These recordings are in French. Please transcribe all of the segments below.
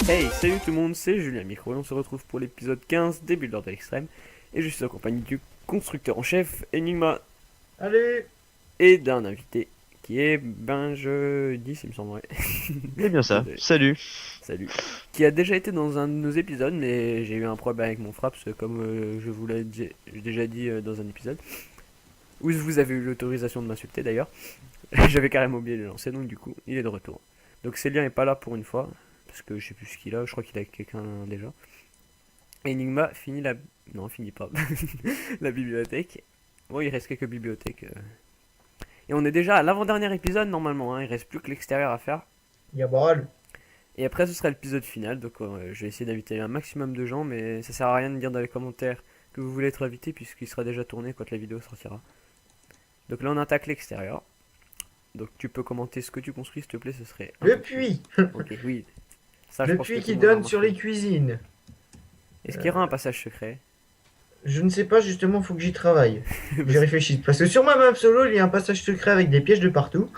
Hey, salut tout le monde, c'est Julien Micro et on se retrouve pour l'épisode 15 des Builders de l'Extrême. Et je suis en compagnie du constructeur en chef, Enigma, Allez, et d'un invité qui est je dis, il me semble. C'est bien ça, salut. Salut. Qui a déjà été dans un de nos épisodes, mais j'ai eu un problème avec mon Fraps, comme je vous l'ai déjà dit dans un épisode. Où vous avez eu l'autorisation de m'insulter d'ailleurs. J'avais carrément oublié de le lancer, donc du coup, il est de retour. Donc Célien est pas là pour une fois. Parce que je sais plus ce qu'il a, je crois qu'il a quelqu'un déjà. Enigma finit la... Non, finit pas. La bibliothèque. Bon, il reste quelques bibliothèques. Et on est déjà à l'avant-dernier épisode normalement, hein. Il reste plus que l'extérieur à faire. Yabral. Et après ce sera l'épisode final, donc je vais essayer d'inviter un maximum de gens, mais ça sert à rien de dire dans les commentaires que vous voulez être invité puisqu'il sera déjà tourné quand la vidéo sortira. Donc là on attaque l'extérieur. Donc tu peux commenter ce que tu construis s'il te plaît, ce serait... Le puits. Ok, oui. Ça, je Le pense puits que qui tout le monde donne l'a sur les remarqué. cuisines. Est-ce qu'il y aura un passage secret? Je ne sais pas, justement, faut que j'y travaille. J'y réfléchis. Parce que sur ma map solo, il y a un passage secret avec des pièges de partout.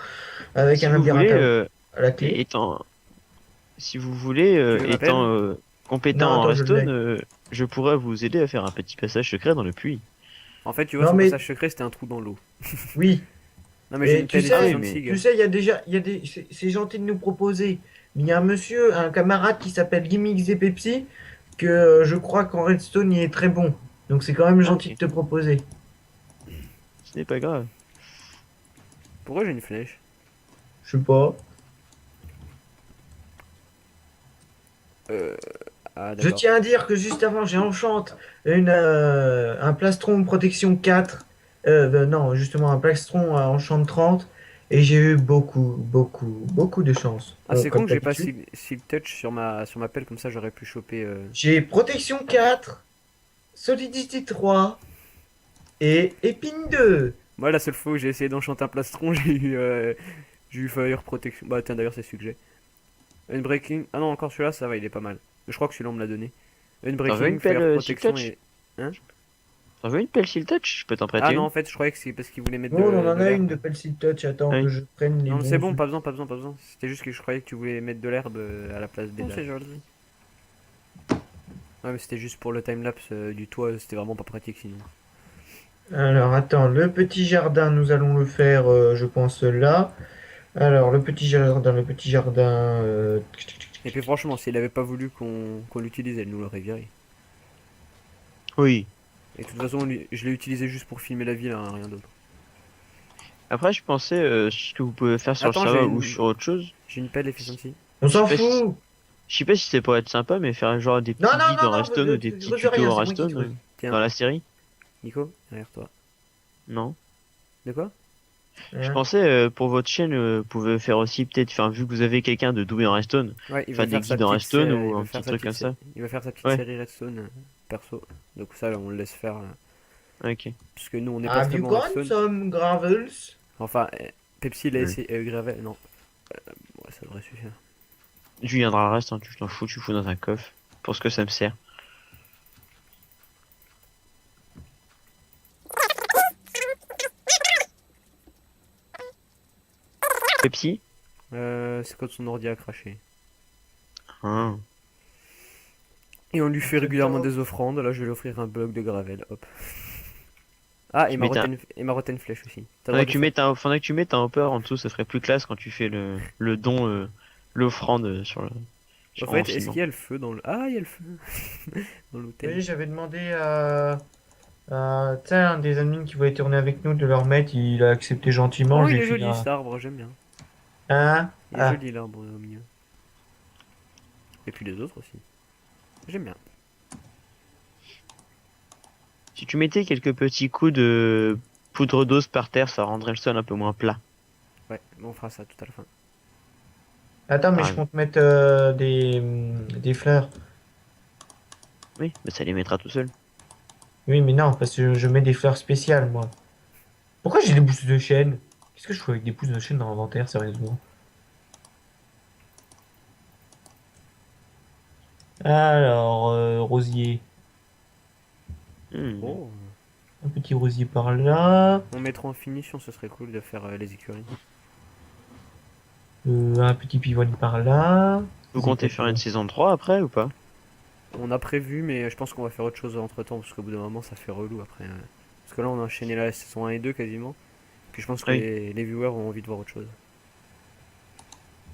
Avec Si un vous voulez, labyrinthe à la clé. si vous voulez, Tu veux étant compétent Non, en attends, je redstone, je pourrais vous aider à faire un petit passage secret dans le puits. En fait, tu vois, Non, son mais- passage secret, c'était un trou dans l'eau. Oui. Non, mais j'ai Et une tu pelle sais, efficient mais- SIG. Tu sais, il y a déjà, c'est gentil de nous proposer. Mais il y a un monsieur, un camarade qui s'appelle Gimmicks et Pepsi, que je crois qu'en Redstone, il est très bon. Donc c'est quand même gentil Ok. de te proposer. Ce n'est pas grave. Pourquoi j'ai une flèche? Je sais pas. Ah, Je d'accord. tiens à dire que juste avant, j'ai enchante un plastron protection 4. Non, justement, un plastron enchant 30. Et j'ai eu beaucoup de chance. Ah, c'est Comme con que j'ai pas d'habitude. Silk Touch sur ma pelle, comme ça j'aurais pu choper. J'ai protection 4, solidité 3 et épine 2. Moi, la seule fois où j'ai essayé d'enchanter un plastron, j'ai eu Fire Protection. Bah, tiens, d'ailleurs, c'est celui que j'ai. Unbreaking. Ah non, encore celui-là, ça va, il est pas mal. Je crois que celui-là, on me l'a donné. T'en veux Unbreaking, une pelle, Fire Silk Protection Touch et. T'en veux une pelle Shield Touch? Je peux t'en prêter Ah une. non, en fait, je croyais que c'est parce qu'il voulait mettre Non, on en de a l'herbe. une de Pelcid Touch. Attends Ah oui. que je prenne les Non, c'est bons bon, pas besoin, pas besoin, pas besoin. C'était juste que je croyais que tu voulais mettre de l'herbe à la place des dalles. Ouais, mais c'était juste pour le timelapse du toit, c'était vraiment pas pratique sinon. Alors, attends, le petit jardin, nous allons le faire, je pense, là. Alors, le petit jardin. Et puis franchement, s'il avait pas voulu qu'on l'utilise, elle nous l'aurait viré. Oui. Et de toute façon, je l'ai utilisé juste pour filmer la ville, hein, rien d'autre. Après, je pensais ce que vous pouvez faire sur Attends, le serveur j'ai ou une- sur autre chose. J'ai une pelle efficiency. On s'en Je sais pas si- fout! Je sais pas si c'est pour être sympa, mais faire genre des petits Non, non, guides non, en non, redstone ou des petits tutos rien, en c'est moi qui redstone trouve. Tiens, dans la série. Nico, derrière toi. Non. De quoi? Je Hein. pensais pour votre chaîne, vous pouvez faire aussi peut-être, enfin vu que vous avez quelqu'un de doué en redstone, Ouais, il faire va des faire sa guides en petite redstone série- il ou va un faire petit sa truc comme petite ça. Il va faire sa petite Ouais. série Redstone perso. Donc ça, là, on le laisse faire. Ok. Parce que nous, on n'est pas Have très you bon en got Redstone. some gravels? Enfin, Pepsi, il a Mm. essayé. Gravel, non. Ouais, ça devrait suffire. Je viendrai à reste, hein, tu t'en fous, tu fous dans un coffre. Pour ce que ça me sert. Pepsi? C'est quand son ordi a craché. Hein. Et on lui fait régulièrement Attends. des offrandes. Là, je vais lui offrir un bloc de gravel. Hop. Ah, et Tu mets ta- il m'a roté une flèche aussi. T'as le Faudrait droit que de tu faire- mettes faudrait que tu mettes un hopper en dessous, ça serait plus classe quand tu fais le don, l'offrande sur le. En en fait, est-ce ciment. qu'il y a le feu dans le. Ah, il y a le feu dans l'hôtel. Oui, j'avais demandé à tu sais, un des admins qui voulait tourner avec nous de leur mettre, il a accepté gentiment. Oh, je il lui est ai joli filé cet arbre, j'aime bien. Hein? Il est Ah. joli l'arbre au milieu. Et puis les autres aussi. J'aime bien. Si tu mettais quelques petits coups de poudre d'ose par terre, ça rendrait le sol un peu moins plat. Ouais, bon, on fera ça tout à la fin. Attends, mais Ah, je compte mettre des fleurs. Oui, mais ça les mettra tout seul. Oui, mais non, parce que je mets des fleurs spéciales, moi. Pourquoi j'ai des bouches de chêne? Qu'est-ce que je fais avec des pousses de chêne dans l'inventaire, sérieusement? Alors, rosier. Hmm. Oh. Un petit rosier par là. On mettra en finition, ce serait cool de faire les écuries. Un petit pivoine par là. Vous comptez faire une saison 3 après ou pas? On a prévu, mais je pense qu'on va faire autre chose entre temps, parce qu'au bout d'un moment, ça fait relou après. Parce que là, on a enchaîné la saison 1 et 2 quasiment. Puis je pense que Oui. les viewers ont envie de voir autre chose.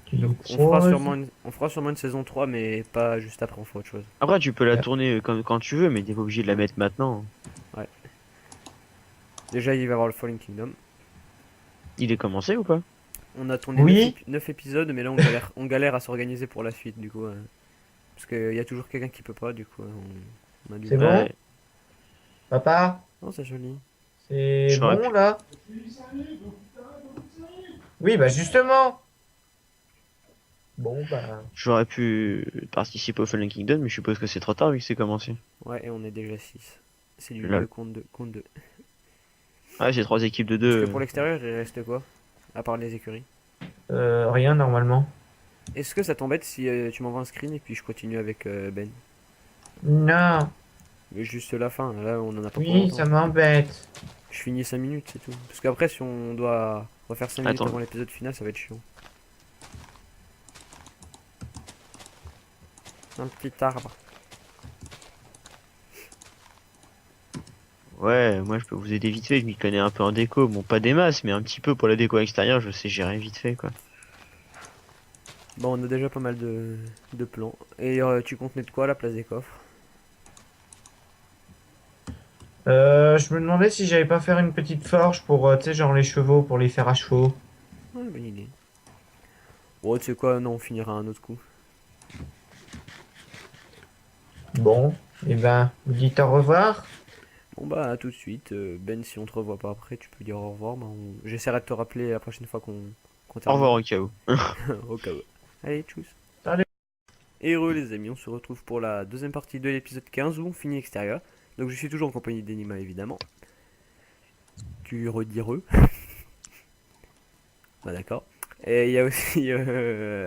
Qui Donc on fera sûrement une saison 3, mais pas juste après, on fera autre chose. Après, tu peux la Ouais. tourner quand tu veux, mais t'es pas obligé de la mettre maintenant. Déjà, il va y avoir le Fallen Kingdom. Il est commencé ou pas? On a tourné Oui. 9 épisodes, mais là, on galère à s'organiser pour la suite, du coup. Parce qu'il y a toujours quelqu'un qui peut pas, du coup, on a du C'est mal. bon Ouais. Papa, Oh, c'est joli. c'est J'aurais bon pu- là? Oui, bah justement. Bon, bah. J'aurais pu participer au Fallen Kingdom, mais je suppose que c'est trop tard vu que c'est commencé. Ouais, et on est déjà 6. C'est du Lol. 2 contre 2 contre 2. Ah, c'est 3 équipes de Parce que 2. pour l'extérieur, il reste quoi? À part les écuries. Rien normalement. Est-ce que ça t'embête si tu m'envoies un screen et puis je continue avec Ben? Non. Mais juste la fin, là on en a pas pour Oui, longtemps. ça m'embête. Je finis 5 minutes, c'est tout. Parce qu'après, si on doit refaire 5 minutes Attends. avant l'épisode final, ça va être chiant. Un petit arbre. Ouais, moi je peux vous aider vite fait, je m'y connais un peu en déco. Bon, pas des masses, mais un petit peu pour la déco extérieure, je sais gérer vite fait quoi. Bon, on a déjà pas mal de plans. Et tu comptes mettre quoi à la place des coffres? Je me demandais si j'allais pas faire une petite forge pour, tu sais, genre les chevaux, pour les faire à chevaux. Ouais, bonne idée. Bon, tu sais quoi, non, on finira un autre coup. Bon, et ben, vous dites au revoir. Bon bah, à tout de suite. Ben, si on te revoit pas après, tu peux dire au revoir. Bah, j'essaierai de te rappeler la prochaine fois qu'on Au revoir termine. au cas où. Au cas où. Allez, tchuss. Salut. Et heureux les amis, on se retrouve pour la deuxième partie de l'épisode 15 où on finit extérieur. Donc je suis toujours en compagnie d'Enima évidemment. Tu redis re. Bah d'accord. Et il y a aussi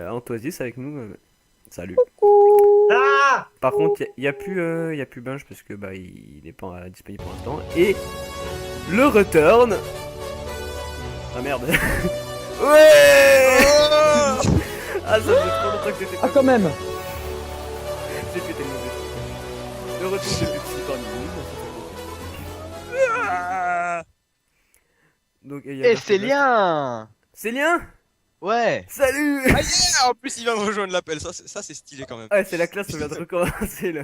Antoisis avec nous. Salut. Ah! Par contre, il y a plus Binge parce que bah il est pas disponible pour l'instant. Et le return. Ah merde. Ouais. Ah ça faisait trop longtemps que t'étais pas Ah, quand même! J'ai pété le mauvais. Le retour de Pepsi parmi nous. Ah. Donc, il y a Eh, Bert c'est Best. lien! C'est lien. Ouais! Salut. Ah yeah! En plus, il vient de rejoindre l'appel. Ça, c'est stylé quand même. Ouais, c'est la classe, on vient de recommencer là.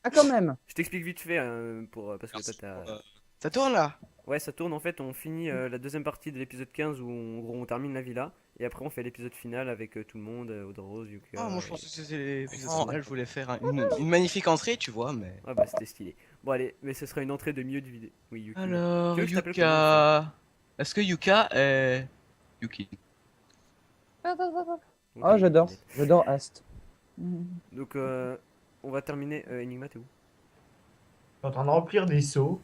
Ah, quand même! Je t'explique vite fait parce que toi Merci t'as. pour, Ça tourne là? Ouais, ça tourne en fait. On finit la deuxième partie de l'épisode 15 où en gros on termine la villa et après on fait l'épisode final avec tout le monde, Odrose, Yuka. Ah, moi je et- pensais que c'était l'épisode Oh. final, je voulais faire une magnifique entrée, tu vois, mais. Ouais, bah c'était stylé. Bon, allez, mais ce sera une entrée de milieu de vidéo. Oui, Yuki. Alors, Tu veux que je t'appelle Yuka. Est-ce que Yuka est. Yuki. Ok, Ah, j'adore. Yuki. J'adore Ast. Donc, on va terminer. Enigma, t'es où? Je suis en train de remplir des seaux.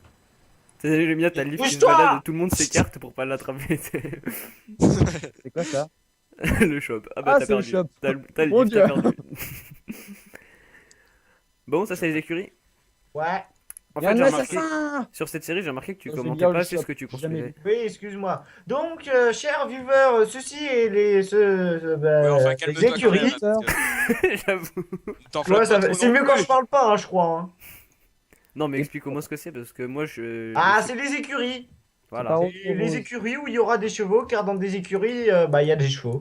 J'aime bien ta livre qui se Bouge-toi. balade, tout le monde s'écarte pour pas l'attraper. c'est- C'est quoi ça? Le shop. Ah bah Ah, t'as c'est le perdu. shop. T'as le Mon livre, t'as Dieu. perdu. Bon, ça c'est les écuries. Ouais. En Il y a fait, un j'ai remarqué, assassin! sur cette série, j'ai remarqué que tu Je vais commentais lire pas le assez shop, ce que tu j'ai jamais construisais. Oui, excuse-moi. Donc, chers viewers, ceci est Ouais, enfin, les calme-toi quand écuries. même. Parce que J'avoue. t'enflammes Ouais, pas trop c'est non mieux plus. quand je parle pas, hein, je crois. Hein. Non, mais explique-moi ce que c'est parce que moi Ah, c'est les écuries. Voilà. pas- C'est les écuries où il y aura des chevaux, car dans des écuries, bah, il y a des chevaux.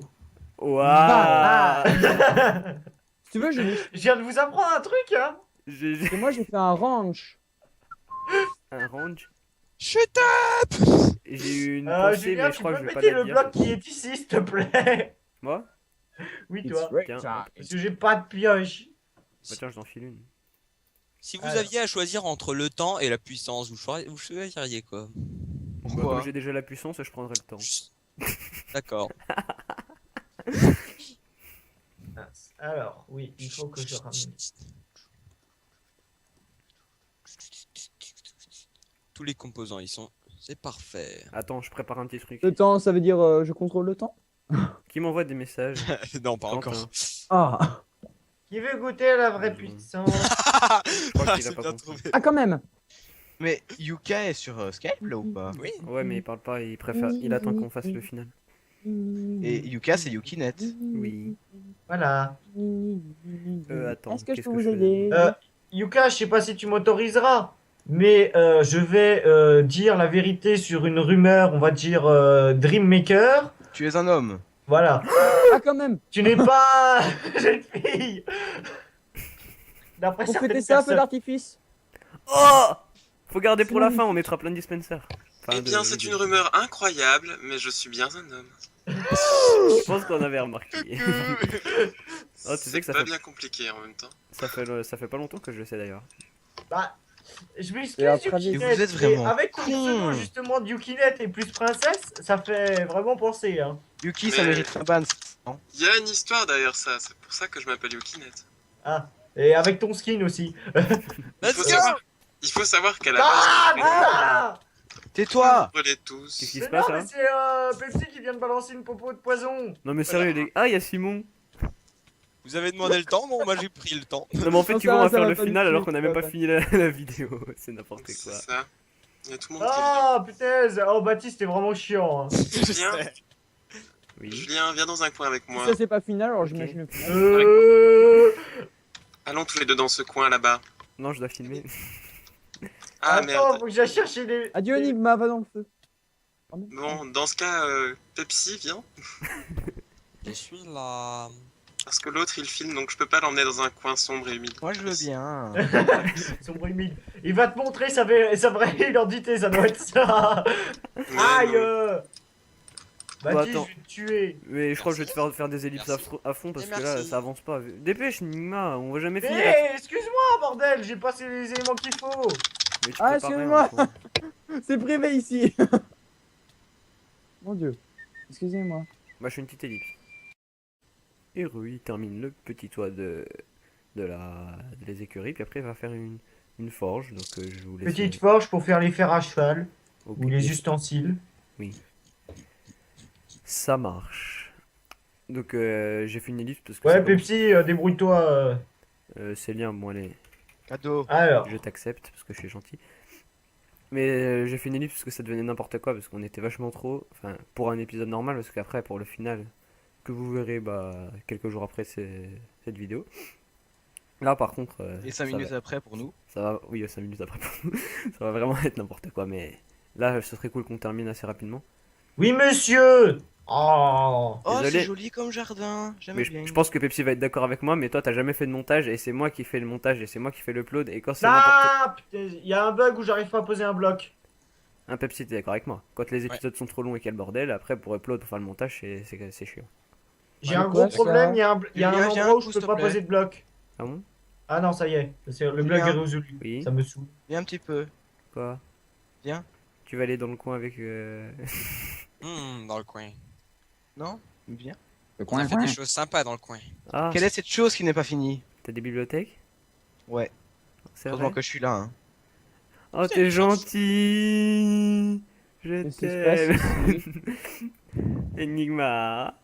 Waouh. Si tu veux, Je viens de vous apprendre un truc, hein. J'ai moi j'ai fait un ranch. un range. Chut up! J'ai eu une pensée, Julien, mais je tu crois peux que je vais pas péter la le dire. bloc qui est ici, s'il te plaît. Moi? Oui, It's toi. great Tiens, time. Parce que j'ai pas de pioche. Bah tiens, je t'en file une. Si vous Alors. aviez à choisir entre le temps et la puissance, vous choisiriez quoi? Bah, comme Pourquoi? j'ai déjà la puissance, je prendrai le temps. Chut. D'accord. Alors, oui, il faut que je ramène. Tous les composants, ils sont C'est parfait. Attends, je prépare un petit truc. Le temps, ça veut dire je contrôle le temps? Qui m'envoie des messages? Non, pas Quentin. encore. Ah. Qui veut goûter à la vraie Mmh. puissance? Je crois qu'il a C'est pas bien compris. trouvé. Ah, quand même. Mais Yuka est sur Skype là ou pas? Oui. Ouais, mais il parle pas, il préfère, il attend qu'on fasse le final. Et Yuka c'est Yukinet. Oui. Voilà. Attends, Est-ce que je qu'est-ce peux que je vous fais aider? Yuka, je sais pas si tu m'autoriseras, mais je vais dire la vérité sur une rumeur, on va dire Dream Maker. Tu es un homme. Voilà. Ah, quand même. Tu n'es pas jeune fille. D'après Pour certaines fêter ça, un peu personnes. d'artifice. Oh! Faut garder pour C'est la fin, on magnifique. mettra plein de dispensers. Enfin, Eh bien, de- c'est de- une rumeur incroyable, mais je suis bien un homme. Je pense qu'on avait remarqué. Oh, tu sais C'est que ça pas fait- bien compliqué en même temps. Ça fait pas longtemps que je le sais d'ailleurs. Bah, je m'excuse, Et après, Yukinet. vous êtes mais vraiment avec ton con. pseudo justement de Yukinet et plus princesse, ça fait vraiment penser. Hein. Yuki ça Mais- mérite un ban. Non. Il y a une histoire derrière ça, c'est pour ça que je m'appelle Yukinet. Ah, et avec ton skin aussi. Il faut savoir qu'à la Ah, base, ah Tais-toi. on brûlait tous. Qu'est-ce qui Mais se passe non, là mais c'est Pepsi qui vient de balancer une popo de poison. Non mais sérieux, les... Ah, il y a Simon. Vous avez demandé le temps, bon, moi j'ai pris le temps. Non mais en fait, Non, tu ça vois, on va, va ça faire va le pas du final tout, alors qu'on a ça même va pas pas. fini la vidéo. C'est n'importe C'est quoi. ça. Il y a tout le monde Ah, putain. Oh, Baptiste, t'es vraiment chiant. Hein. qui est Julien, Oui. Julien, viens dans un coin avec Si moi. ça, c'est pas final, alors Ok. j'imagine le final. Allons tous les deux dans ce coin là-bas. Non, je dois filmer. Ah Attends, merde. faut que j'aille chercher des. Adieu, Enigma, va dans le feu. Bon, dans ce cas, Pepsi, viens. Je suis là. Parce que l'autre il filme donc je peux pas l'emmener dans un coin sombre et humide. Moi je veux bien. Sombre humide. Il va te montrer sa vraie identité, ça doit être ça. Mais Aïe. non. Baptiste, attends. je vais te tuer. Mais je crois que je vais te faire des ellipses à fond parce Et que là, merci. ça avance pas. Dépêche, Nigma, on va jamais Mais finir. excuse-moi, bordel, j'ai passé les éléments qu'il faut. Mais tu Ah, prépares rien, excuse-moi. quoi. C'est privé ici. Mon dieu. Excusez-moi. Bah, je fais une petite ellipse. Et Rui termine le petit toit des écuries, puis après il va faire une forge. Donc je vous laisse. Petite forge pour faire les fers à cheval ou occuper. les ustensiles. Ça marche. Donc j'ai fait une ellipse parce que Ouais, c'est bon. Pepsi, débrouille-toi. C'est bien, moi allez, Cadeau. Alors, je t'accepte parce que je suis gentil. Mais j'ai fait une ellipse parce que ça devenait n'importe quoi, parce qu'on était vachement trop. Enfin, pour un épisode normal, parce qu'après, pour le final, que vous verrez quelques jours après cette vidéo. Là, par contre. Et 5 ça minutes va- après pour nous. Ça va, oui, 5 minutes après. Ça va vraiment être n'importe quoi, mais là, ce serait cool qu'on termine assez rapidement. oui, monsieur. Oh. Oh Désolé. c'est joli comme jardin. J'aime Mais bien. je pense que Pepsi va être d'accord avec moi, mais toi, t'as jamais fait de montage, et c'est moi qui fais le montage, et c'est moi qui fais l'upload, et quand c'est n'importe. Ah, putain, il y a un bug où j'arrive pas à poser un bloc. Un Pepsi, t'es d'accord avec moi. Quand les épisodes sont trop longs et qu'il y a le bordel, après, pour upload, pour faire le montage, c'est chiant. J'ai Ouais, un quoi, gros problème, ça il y a un Julien, viens, endroit où je pousse, peux s'il pas te plaît. poser de bloc. Ah bon? Ah non, ça y est, le bloc est Julien. résolu. Oui. Ça me saoule. Viens un petit peu. Quoi? Viens. Tu vas aller dans le coin avec. Dans le coin. Non. Viens. On a fait des choses sympas dans le coin. Ah, Quelle est cette chose qui n'est pas finie? t'as des bibliothèques? Ouais. C'est Heureusement vrai? que je suis là. Hein. Oh, t'es gentil! Je Qu'est-ce qui se t'aime! Enigma!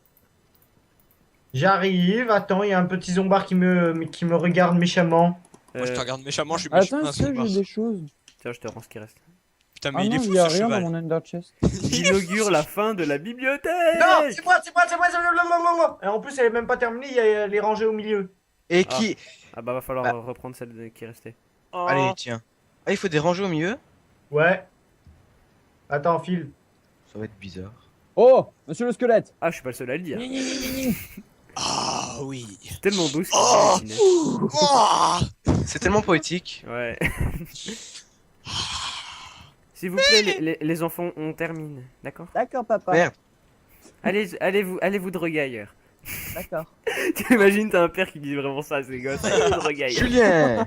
J'arrive, attends, il y a un petit zombard qui me regarde méchamment. Moi je te Euh, regarde méchamment, je suis méchant. Attends, est-ce que j'ai des choses? Tiens, je te rends ce qui reste. Putain, mais Ah il est non, fou il y a ce rien dans cheval. mon under chest. Il inaugure la fin de la bibliothèque! Non, c'est moi. Et en plus, elle est même pas terminée, elle est rangée au milieu. Et Ah. qui? Ah bah va falloir Bah. reprendre celle qui est restée. Allez tiens. Ah il faut des rangées au milieu. Ouais. Attends, file. Ça va être bizarre. Oh, monsieur le squelette. Ah, je suis pas le seul à le dire. Ah oui. C'est tellement beau ce Oh qu'il dit, Oh C'est tellement poétique. Ouais. S'il vous plaît, les enfants, on termine, d'accord? D'accord, papa. Merde. Allez-vous droguer ailleurs. D'accord. T'imagines, t'as un père qui dit vraiment ça à ses gosses. Allez-vous droguer ailleurs. Julien.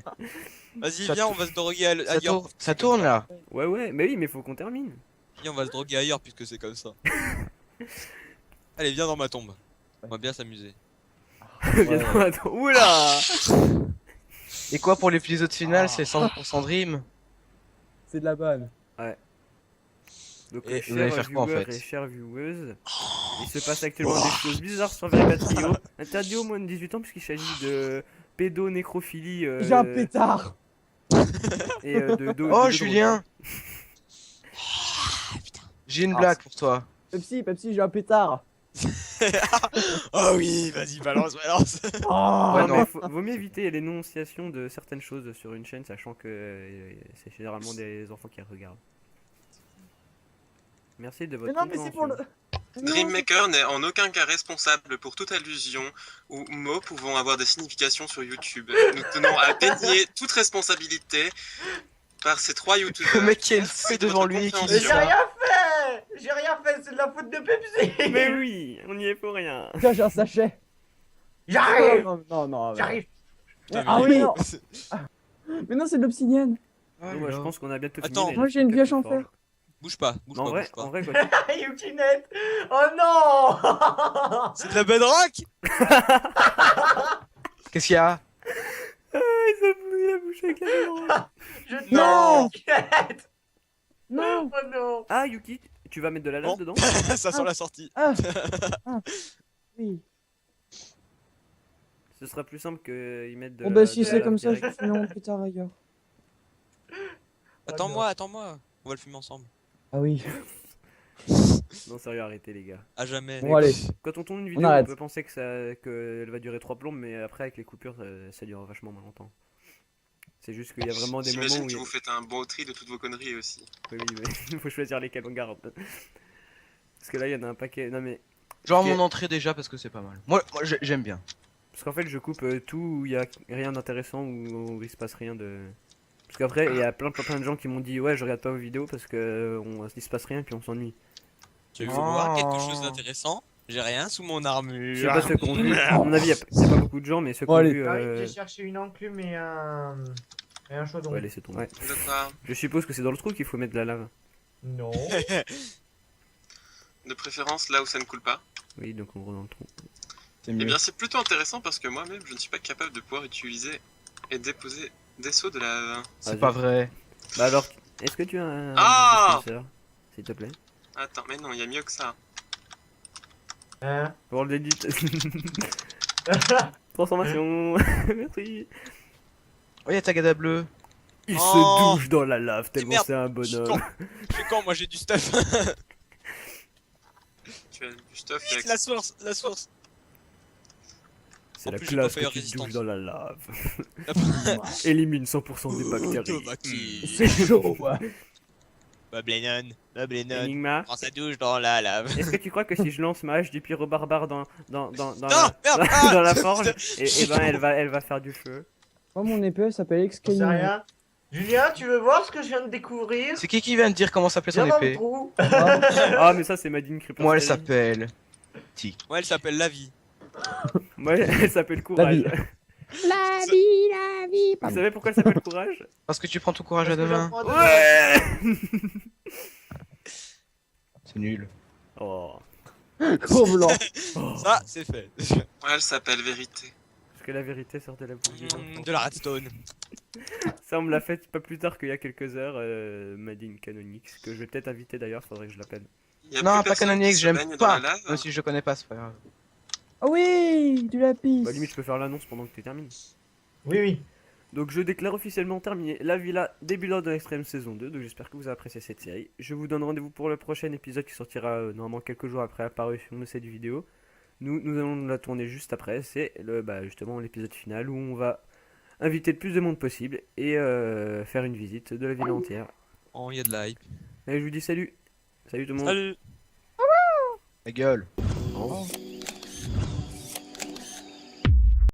Vas-y, Ça viens, on tourne. va se droguer Ça, ailleurs. ça tourne là. Ouais, ouais, mais oui, mais faut qu'on termine. Viens, on va se droguer ailleurs puisque c'est comme ça. Allez, viens dans ma tombe. On va bien s'amuser. Viens, attends. Oula! Et quoi pour l'épisode final? C'est 100% Dream. C'est de la bonne. Donc, Et chers vous allez faire quoi, en viewers fait et chères vieweuses, il se passe actuellement des choses bizarres sur Verbal Trio. Interdit au moins de 18 ans puisqu'il s'agit de pédonécrophilie J'ai un pétard. et Oh, Julien. J'ai une blague pour toi. Pepsi, j'ai un pétard. Oh oui, vas-y, balance. Oh, Ouais, non, non. mais vaut mieux éviter l'énonciation de certaines choses sur une chaîne, sachant que c'est généralement des enfants qui regardent. Merci de votre mais non, mais c'est pour le. compréhension. Non, Dreammaker n'est en aucun cas responsable pour toute allusion ou mots pouvant avoir des significations sur YouTube. Nous tenons à dénier toute responsabilité par ces 3 youtubeurs. Le mec qui a une Merci feuille de devant votre lui et qui Mais dit compréhension. j'ai ça. rien fait. J'ai rien fait, c'est de la faute de Pepsi. Mais oui, on y est pour rien. Tiens, j'ai un sachet. J'arrive. Non. J'arrive. Ah oui, non. Mais non, c'est de l'obsidienne. Donc, moi, je pense qu'on a bientôt fini. Attends. les Moi, j'ai une répliques pioche en plus fortes. fer. Bouge pas, Mais en vrai, bouge en pas. vrai, quand Yukinet. Oh non. C'est de la bedrock. Qu'est-ce qu'il y a? il s'est mouillé la bouche avec la bedrock. Je Non. t'aime, Yukinet. Non. Oh non. Ah, Yuki, tu vas mettre de la lave Non. dedans? Ça sent la sortie. Ah. Oui. Ce sera plus simple qu'ils mettent de Bon, bah, la- si de c'est la lave comme ça, je direct. vais fumer mon pétard ailleurs. Attends-moi. On va le fumer ensemble. Ah oui. Non, sérieux, arrêtez, les gars. À jamais. Bon, allez. Quand on tourne une vidéo, on arrête. peut penser qu'elle va durer 3 plombes, mais après, avec les coupures, ça dure vachement moins longtemps. C'est juste qu'il y a vraiment des moments J'imagine où que il y a- vous faites un bon tri de toutes vos conneries aussi. Oui, mais il faut choisir lesquels on garde. Parce que là, il y en a un paquet. Non, mais. Genre Ok. mon entrée déjà parce que c'est pas mal. Moi j'aime bien. Parce qu'en fait, je coupe tout où il y a rien d'intéressant, où il se passe rien de. Parce qu'après, il y a plein de gens qui m'ont dit ouais, je regarde pas vos vidéos parce que il se passe rien puis on s'ennuie. Tu veux Oh. voir quelque chose d'intéressant? J'ai rien sous mon Je sais armure. pas ceux qui ont vu. À mon avis, il y a pas beaucoup de gens, mais ceux qui Bon, ont allez. vu. J'ai cherché une enclume et un chaudron. Ouais, laissez tomber. De quoi? Je suppose que c'est dans le trou qu'il faut mettre de la lave. Non. De préférence là où ça ne coule pas. Oui, donc on rentre dans le trou. C'est Eh mieux. bien, c'est plutôt intéressant parce que moi-même, je ne suis pas capable de pouvoir utiliser et déposer des seaux de lave. C'est Vas-y. pas vrai. Bah alors, est-ce que tu as un Ah dispenser, s'il te plaît? Attends, mais non, il y a mieux que ça. Hein. Pour le dédit. Transformation. Merci. Oh y'a Tagada bleu. Il Oh. se douche dans la lave tellement merde. c'est un Je bonhomme. fais quand moi j'ai du stuff. Tu as du stuff Vite, la source. C'est En la plus, j'ai classe pas que fait tu te résistance. douches dans la lave. Élimine 100% des bactéries. C'est chaud. Ouais. Bob Lennon. Enigma, Prends sa douche dans la lave. est-ce que tu crois que si je lance ma hache du pyro barbare dans Non, la, merde, ah dans la forge, et ben elle va faire du feu? Moi, mon épée elle s'appelle J'en Excalibur. sais rien. Julien, tu veux voir ce que je viens de découvrir? C'est qui vient de dire comment s'appelait son Viens dans le épée? trou. Ah mais ça c'est Madine Creeper. Moi elle s'appelle. Ouais, elle s'appelle La Vie. Moi elle s'appelle Courage. La vie. Vous savez pourquoi elle s'appelle Courage? Parce que tu prends ton courage à deux mains. Ouais. C'est nul. Oh. Gros blanc. Oh. Ça, c'est fait. Ouais, elle s'appelle Vérité. Parce que la vérité sort de la bouche des enfants. De la redstone. Ça on me l'a fait pas plus tard qu'il y a quelques heures, Madine Canonix, que je vais peut-être inviter d'ailleurs, faudrait que je l'appelle. Il y a Non, plus pas personne Canonix, qui se j'aime baigne dans pas. la lave. Même si je connais pas, c'est pas grave. Ah oui, du lapis. Bah limite je peux faire l'annonce pendant que tu termines. Oui, oui. Donc je déclare officiellement terminé la villa des Bullets de l'Extrême saison 2, donc j'espère que vous avez apprécié cette série. Je vous donne rendez-vous pour le prochain épisode qui sortira normalement quelques jours après l'apparition de cette vidéo. Nous allons la tourner juste après, c'est justement l'épisode final où on va inviter le plus de monde possible et faire une visite de la ville entière. Oh, il y a de la hype. Et je vous dis salut. Salut tout le monde. Salut. La gueule. Au revoir.